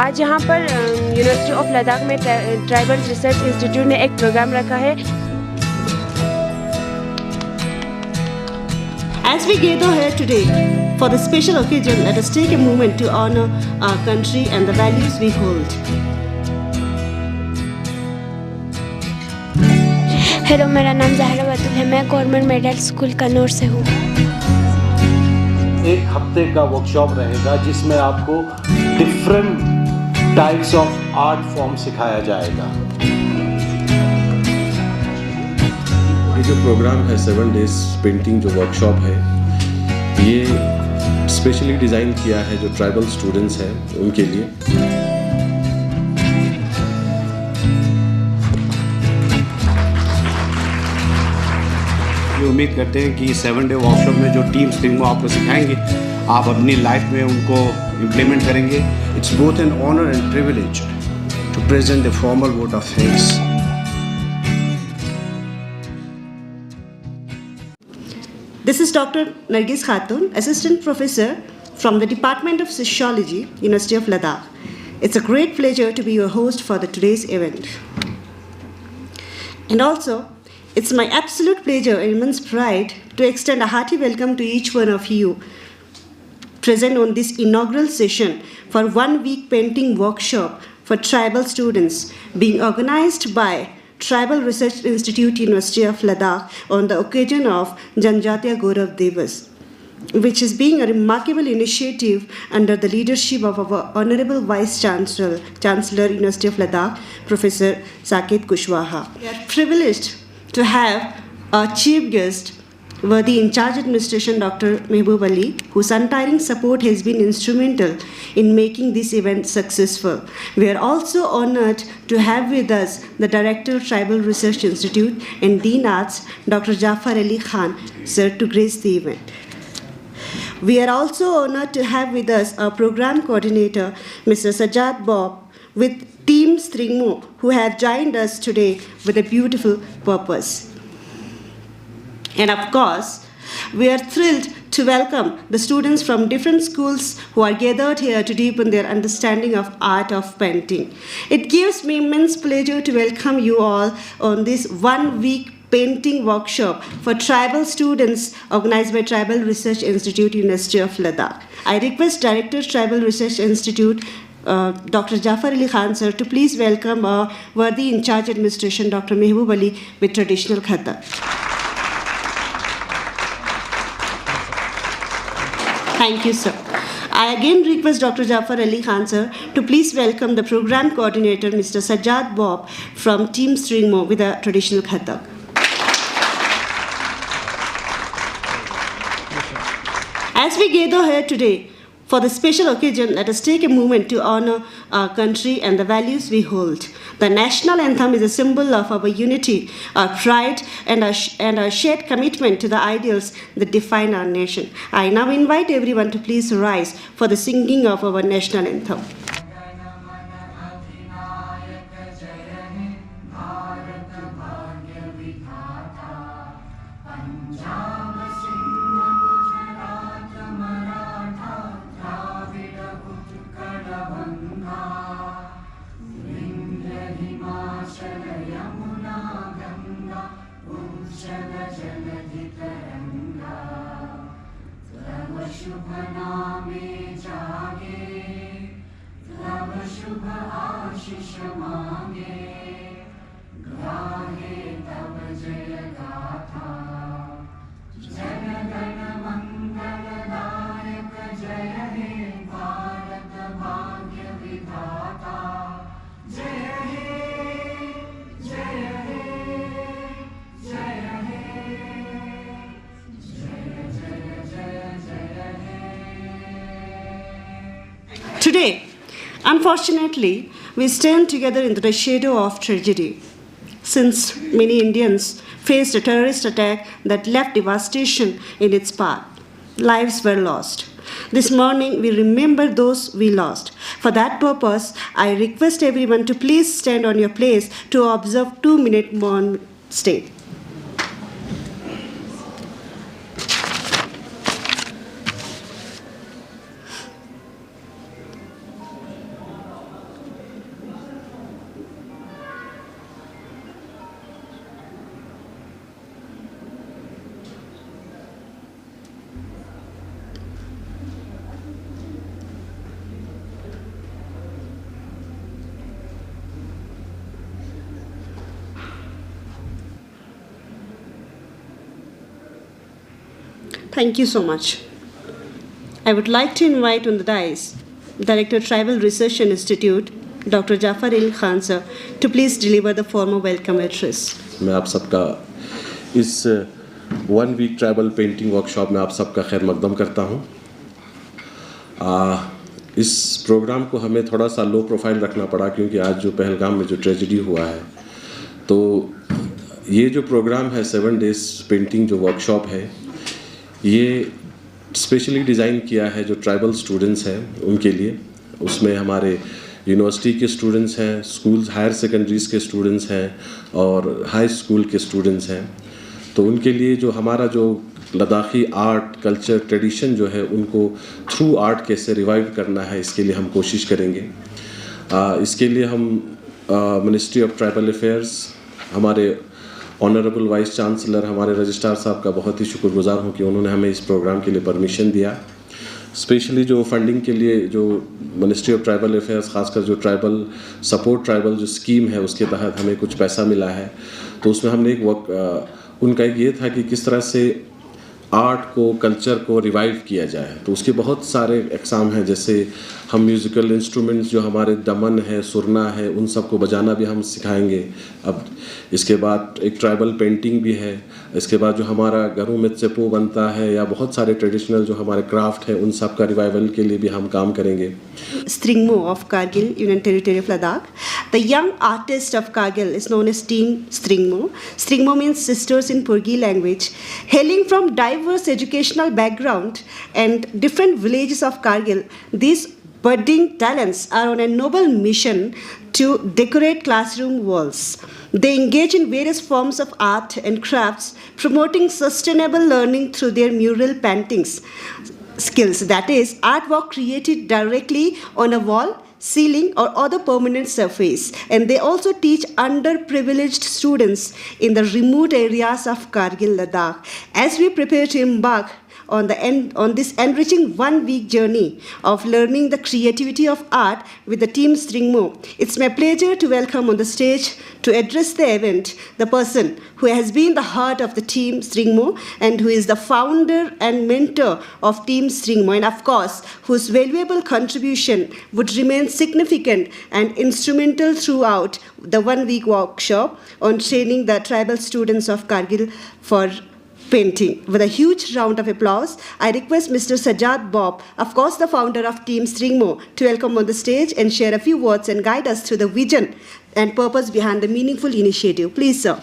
आज यहाँ पर यूनिवर्सिटी ऑफ लद्दाख में ट्राइबल रिसर्च इंस्टीट्यूट ने एक प्रोग्राम रखा है। As we gather here today for the special occasion, let us take a moment to honor our country and the values we hold. Hello, मेरा नाम ज़हरा बतूल है। मैं गवर्नमेंट मिडिल स्कूल कन्नौर से हूँ। एक हफ्ते का वर्कशॉप रहेगा जिसमें आपको different types of art form सिखाया जाएगा। ये जो प्रोग्राम है 7 डेज पेंटिंग जो वर्कशॉप है, ये स्पेशली डिज़ाइन किया है जो ट्राइबल स्टूडेंट्स हैं उनके लिए। उम्मीद करते हैं कि 7 डे वर्कशॉप में जो टीम स्प्रिंग वो आपको सिखाएंगे, आप अपनी लाइफ में उनको इम्प्लीमेंट करेंगे। It's both an honour and privilege to present the formal vote of thanks. This is Dr. Nargis Khatun, Assistant Professor from the Department of Sociology, University of Ladakh. It's a great pleasure to be your host for today's event. And also, it's my absolute pleasure and immense pride to extend a hearty welcome to each one of you present on this inaugural session for 1 week painting workshop for tribal students being organized by Tribal Research Institute, University of Ladakh on the occasion of Janjatiya Gaurav Divas, which is being a remarkable initiative under the leadership of our Honorable Vice Chancellor, University of Ladakh, Professor Saket Kushwaha. We are privileged to have our chief guest, worthy in charge administration Dr. Mehboob Ali, whose untiring support has been instrumental in making this event successful. We are also honored to have with us the Director of Tribal Research Institute and Dean Arts, Dr. Jafar Ali Khan, sir, to grace the event. We are also honored to have with us our program coordinator, Mr. Sajjad Bob, with Team Stringmo, who have joined us today with a beautiful purpose. And of course, we are thrilled to welcome the students from different schools who are gathered here to deepen their understanding of art of painting. It gives me immense pleasure to welcome you all on this 1 week painting workshop for tribal students organized by Tribal Research Institute, University of Ladakh. I request Director Tribal Research Institute, Dr. Jafar Ali Khan, sir, to please welcome our worthy in charge administration, Dr. Mehboob Ali, with traditional khata. Thank you, sir. I again request Dr. Jafar Ali Khan, sir, to please welcome the program coordinator, Mr. Sajjad Bob, from Team Stringmo with a traditional khatak. As we gather here today for the special occasion, let us take a moment to honor our country and the values we hold. The national anthem is a symbol of our unity, our pride, and our shared commitment to the ideals that define our nation. I now invite everyone to please rise for the singing of our national anthem. Today, unfortunately, we stand together in the shadow of tragedy. Since many Indians faced a terrorist attack that left devastation in its path, lives were lost. This morning, we remember those we lost. For that purpose, I request everyone to please stand on your place to observe 2-minute maun state. Thank you so much. I would like to invite on the dais Director Tribal Research Institute, Dr. Jafar Ali Khan sir, to please deliver the formal welcome address. मैं आप सबका इस 1 week tribal painting workshop में आप सबका खैर मकदम करता हूँ। इस प्रोग्राम को हमें थोड़ा सा लो प्रोफाइल रखना पड़ा क्योंकि आज जो पहलगाम में जो ट्रेजेडी हुआ है, तो ये जो प्रोग्राम है 7 डेज पेंटिंग जो वर्कशॉप है, ये स्पेशली डिज़ाइन किया है जो ट्राइबल स्टूडेंट्स हैं उनके लिए। उसमें हमारे यूनिवर्सिटी के स्टूडेंट्स हैं, स्कूल्स हायर सेकेंडरीज़ के स्टूडेंट्स हैं और हाई स्कूल के स्टूडेंट्स हैं। तो उनके लिए जो हमारा जो लद्दाखी आर्ट कल्चर ट्रेडिशन जो है उनको थ्रू आर्ट कैसे रिवाइव करना है, इसके लिए हम कोशिश करेंगे। इसके लिए हम मिनिस्ट्री ऑफ ट्राइबल अफेयर्स, हमारे ऑनरेबल वाइस चांसलर, हमारे रजिस्ट्रार साहब का बहुत ही शुक्रगुजार हूँ कि उन्होंने हमें इस प्रोग्राम के लिए परमिशन दिया। स्पेशली जो फंडिंग के लिए जो मिनिस्ट्री ऑफ ट्राइबल अफेयर्स, खासकर जो ट्राइबल सपोर्ट ट्राइबल जो स्कीम है उसके तहत हमें कुछ पैसा मिला है। तो उसमें हमने एक उनका एक ये था कि किस तरह से आर्ट को कल्चर को रिवाइव किया जाए। तो उसके बहुत सारे एग्जाम हैं, जैसे हम म्यूज़िकल इंस्ट्रूमेंट्स जो हमारे दमन है, सुरना है, उन सब को बजाना भी हम सिखाएंगे। अब इसके बाद एक ट्राइबल पेंटिंग भी है। इसके बाद जो हमारा घरों में चेपो बनता है या बहुत सारे ट्रेडिशनल जो हमारे क्राफ्ट है, उन सब का रिवाइवल के लिए भी हम काम करेंगे। Stringmo of Kargil, Union Territory of Ladakh. The young artist of Kargil is known as Team Stringmo. Stringmo means sisters in Purgi language. Hailing from diverse educational background and different villages of Kargil, these budding talents are on a noble mission to decorate classroom walls. They engage in various forms of art and crafts, promoting sustainable learning through their mural paintings skills, that is, artwork created directly on a wall, ceiling or other permanent surface. And they also teach underprivileged students in the remote areas of Kargil, Ladakh. As we prepare to embark on this enriching 1 week journey of learning the creativity of art with the Team Stringmo, it's my pleasure to welcome on the stage to address the event the person who has been the heart of the Team Stringmo and who is the founder and mentor of Team Stringmo, and of course whose valuable contribution would remain significant and instrumental throughout the 1 week workshop on training the tribal students of Kargil for painting. With a huge round of applause, I request Mr. Sajjad Bob, of course the founder of Team Stringmo, to welcome on the stage and share a few words and guide us through the vision and purpose behind the meaningful initiative. Please, sir.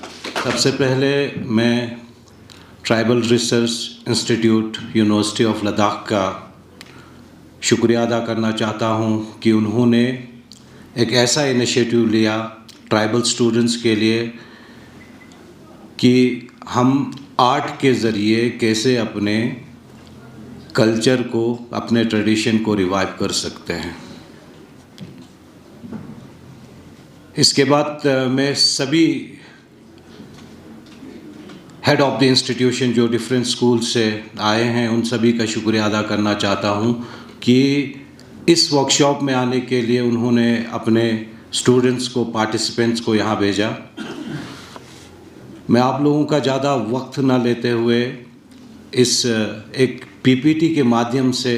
सबसे पहले मैं tribal research institute university of Ladakh का शुक्रिया अदा करना चाहता हूं कि उन्होंने एक ऐसा इनिशिएटिव लिया ट्राइबल स्टूडेंट्स के लिए कि हम आर्ट के ज़रिए कैसे अपने कल्चर को, अपने ट्रेडिशन को रिवाइव कर सकते हैं। इसके बाद मैं सभी हेड ऑफ द इंस्टीट्यूशन जो डिफरेंट स्कूल से आए हैं उन सभी का शुक्रिया अदा करना चाहता हूं कि इस वर्कशॉप में आने के लिए उन्होंने अपने स्टूडेंट्स को, पार्टिसिपेंट्स को यहाँ भेजा। मैं आप लोगों का ज़्यादा वक्त ना लेते हुए इस एक पीपीटी के माध्यम से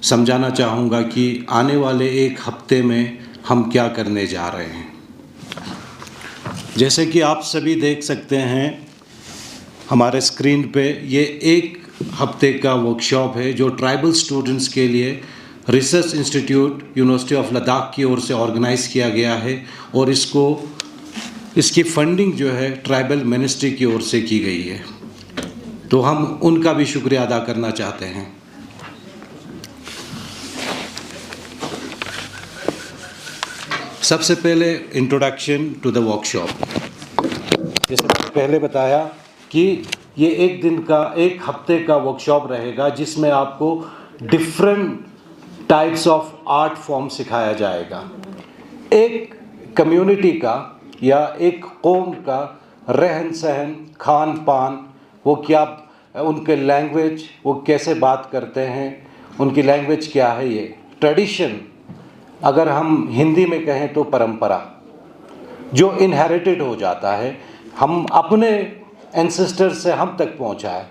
समझाना चाहूँगा कि आने वाले 1 हफ्ते में हम क्या करने जा रहे हैं। जैसे कि आप सभी देख सकते हैं हमारे स्क्रीन पे, ये 1 हफ्ते का वर्कशॉप है जो ट्राइबल स्टूडेंट्स के लिए research institute university of Ladakh की ओर से ऑर्गेनाइज़ किया गया है और इसकी फंडिंग जो है ट्राइबल मिनिस्ट्री की ओर से की गई है। तो हम उनका भी शुक्रिया अदा करना चाहते हैं। सबसे पहले इंट्रोडक्शन टू द वर्कशॉप। जैसे पहले बताया कि ये 1 हफ्ते का वर्कशॉप रहेगा जिसमें आपको different types of art form सिखाया जाएगा। एक कम्युनिटी का या एक कौम का रहन सहन, खान पान, वो क्या, उनके लैंग्वेज, वो कैसे बात करते हैं, उनकी लैंग्वेज क्या है, ये ट्रेडिशन, अगर हम हिंदी में कहें तो परंपरा जो इनहेरिटेड हो जाता है, हम अपने एंसेस्टर से हम तक पहुंचा है।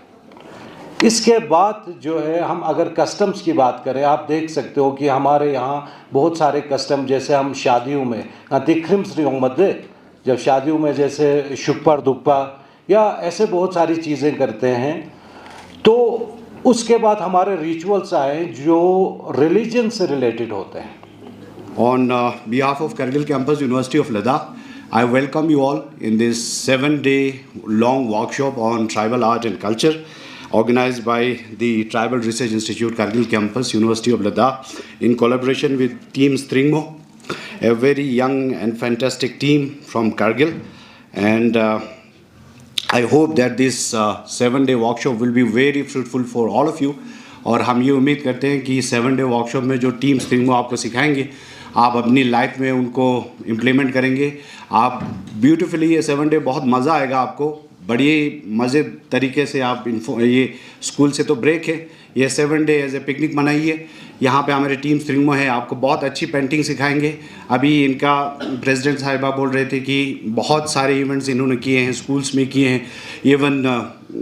इसके बाद जो है हम अगर कस्टम्स की बात करें, आप देख सकते हो कि हमारे यहाँ बहुत सारे कस्टम, जैसे हम शादियों में मध्य जब शादियों में जैसे शुक्पर दुप्पा या ऐसे बहुत सारी चीज़ें करते हैं, तो उसके बाद हमारे रिचुअल्स आए जो रिलीजन से रिलेटेड होते हैं। On behalf of Kargil Campus, University of Ladakh, I welcome you all in this 7-day long workshop on tribal art and culture organized by the Tribal Research Institute, Kargil Campus, University of Ladakh, in collaboration with Team Stringmo, a very young and fantastic team from Kargil. And I hope that this 7-day workshop will be very fruitful for all of you. और हम ये उम्मीद करते हैं कि 7-day workshop में जो team स्ट्रिंगो आपको सिखाएंगे, आप अपनी लाइफ में उनको इम्प्लीमेंट करेंगे। आप ब्यूटीफुली ये 7 डे बहुत मज़ा आएगा आपको, बड़ी मज़े तरीके से आप ये स्कूल से तो ब्रेक है, ये 7 डे एज ए पिकनिक मनाइए। यहाँ पे हमारी टीम स्ट्रिंगो है, आपको बहुत अच्छी पेंटिंग सिखाएंगे। अभी इनका प्रेसिडेंट साहिबा बोल रहे थे कि बहुत सारे इवेंट्स इन्होंने किए हैं, स्कूल्स में किए हैं, इवन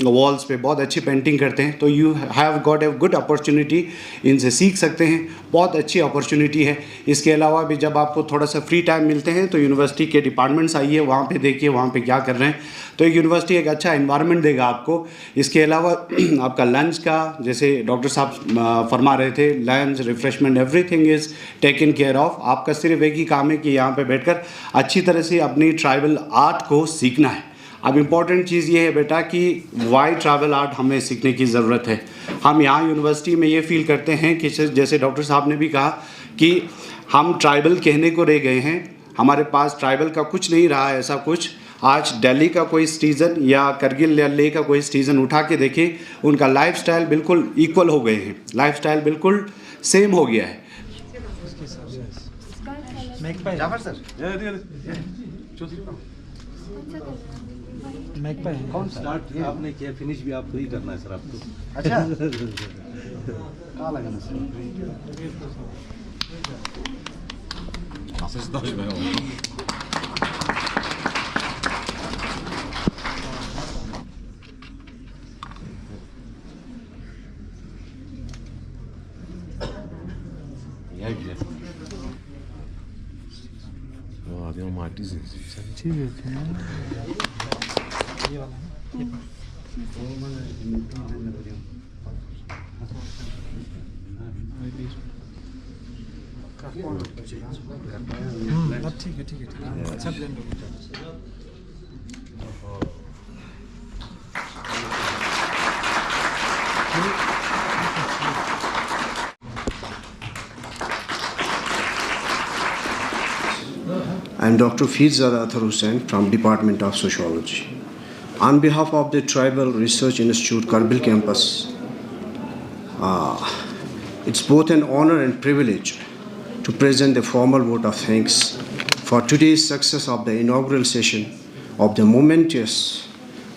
वॉल्स पे बहुत अच्छी पेंटिंग करते हैं। तो you have got a good opportunity, इनसे सीख सकते हैं, बहुत अच्छी अपॉर्चुनिटी है। इसके अलावा भी जब आपको थोड़ा सा फ्री टाइम मिलते हैं तो यूनिवर्सिटी के डिपार्टमेंट्स आइए, वहाँ पे देखिए वहाँ पे क्या कर रहे हैं। तो एक यूनिवर्सिटी एक अच्छा इन्वायरमेंट देगा आपको। इसके अलावा आपका लंच का, जैसे डॉक्टर साहब फरमा रहे थे, lunch, refreshment, everything is taken care of. आपका सिर्फ एक ही काम है कि यहाँ पे बैठकर अच्छी तरह से अपनी ट्राइबल आर्ट को सीखना है। अब इम्पॉर्टेंट चीज़ ये है बेटा कि वाई ट्राइबल आर्ट हमें सीखने की ज़रूरत है। हम यहाँ यूनिवर्सिटी में ये फील करते हैं कि जैसे डॉक्टर साहब ने भी कहा कि हम ट्राइबल कहने को रह गए हैं, हमारे पास ट्राइबल का कुछ नहीं रहा है ऐसा कुछ। आज दिल्ली का कोई सिटीज़न या करगिल या लेह का कोई सिटीज़न उठा के देखे, उनका लाइफस्टाइल बिल्कुल इक्वल हो गए हैं, लाइफस्टाइल बिल्कुल सेम हो गया है। कौन स्टार्ट आपने किया, फिनिश भी आपको ही करना है सर आपको। अच्छा कहाँ लगाना सर? ठीक है अच्छा ब्लेंड हो गया। I am Dr. Firzada Athar Hussain from Department of Sociology. On behalf of the Tribal Research Institute, Kargil Campus, it's both an honor and privilege to present the formal vote of thanks for today's success of the inaugural session of the momentous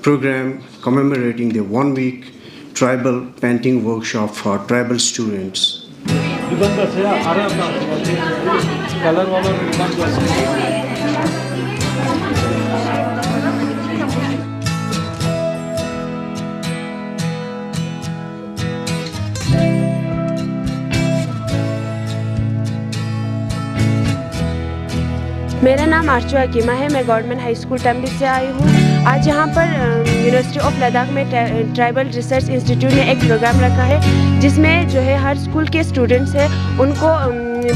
program commemorating the 1-week tribal painting workshop for tribal students. मेरा नाम आर्चू हकीमा है, मैं government high school टम्बी से आई हूँ। आज यहाँ पर university of Ladakh में ट्राइबल रिसर्च इंस्टीट्यूट ने एक प्रोग्राम रखा है जिसमें जो है हर स्कूल के स्टूडेंट्स हैं उनको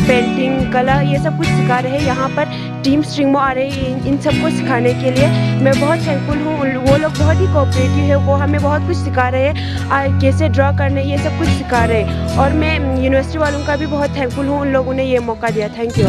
पेंटिंग, कला, ये सब कुछ सिखा रहे हैं। यहाँ पर टीम स्ट्रिंगो आ रही है इन सबको सिखाने के लिए। मैं बहुत थैंकफुल हूँ, वो लोग बहुत ही कोऑपरेटिव है, वो हमें बहुत कुछ सिखा रहे हैं, कैसे ड्रॉ करने ये सब कुछ सिखा रहे हैं। और मैं यूनिवर्सिटी वालों का भी बहुत थैंकफुल हूँ, उन लोगों ने ये मौका दिया। Thank you.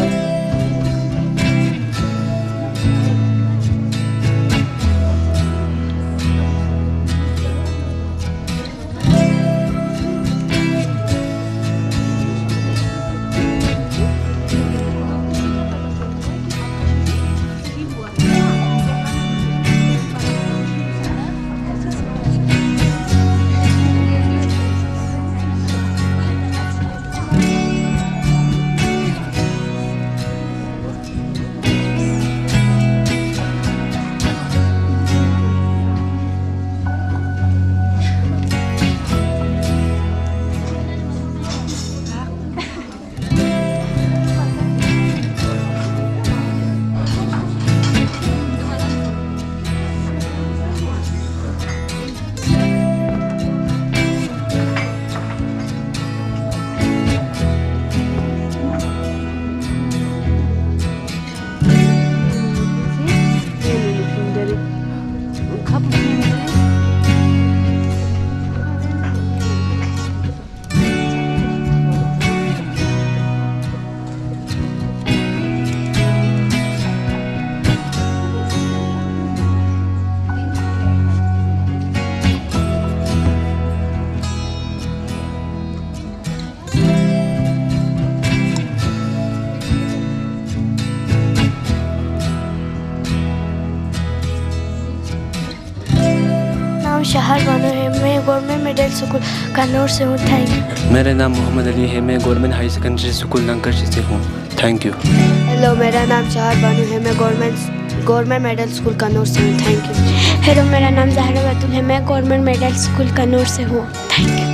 शहर बानो है, मैं गवर्नमेंट मिडिल स्कूल कन्नौर से हूँ। Thank you. मेरा नाम मोहम्मद अली है, मैं गवर्नमेंट हाई सेकेंडरी स्कूल नंकरशी से हूँ। Thank you. हेलो, मेरा नाम शहर बानो है, मैं गवर्नमेंट मिडिल स्कूल कन्नौर से हूँ। Thank you. हेलो, मेरा नाम ज़हरा बतूल है, मैं गवर्नमेंट मिडिल स्कूल कन्नौर से हूँ। Thank you.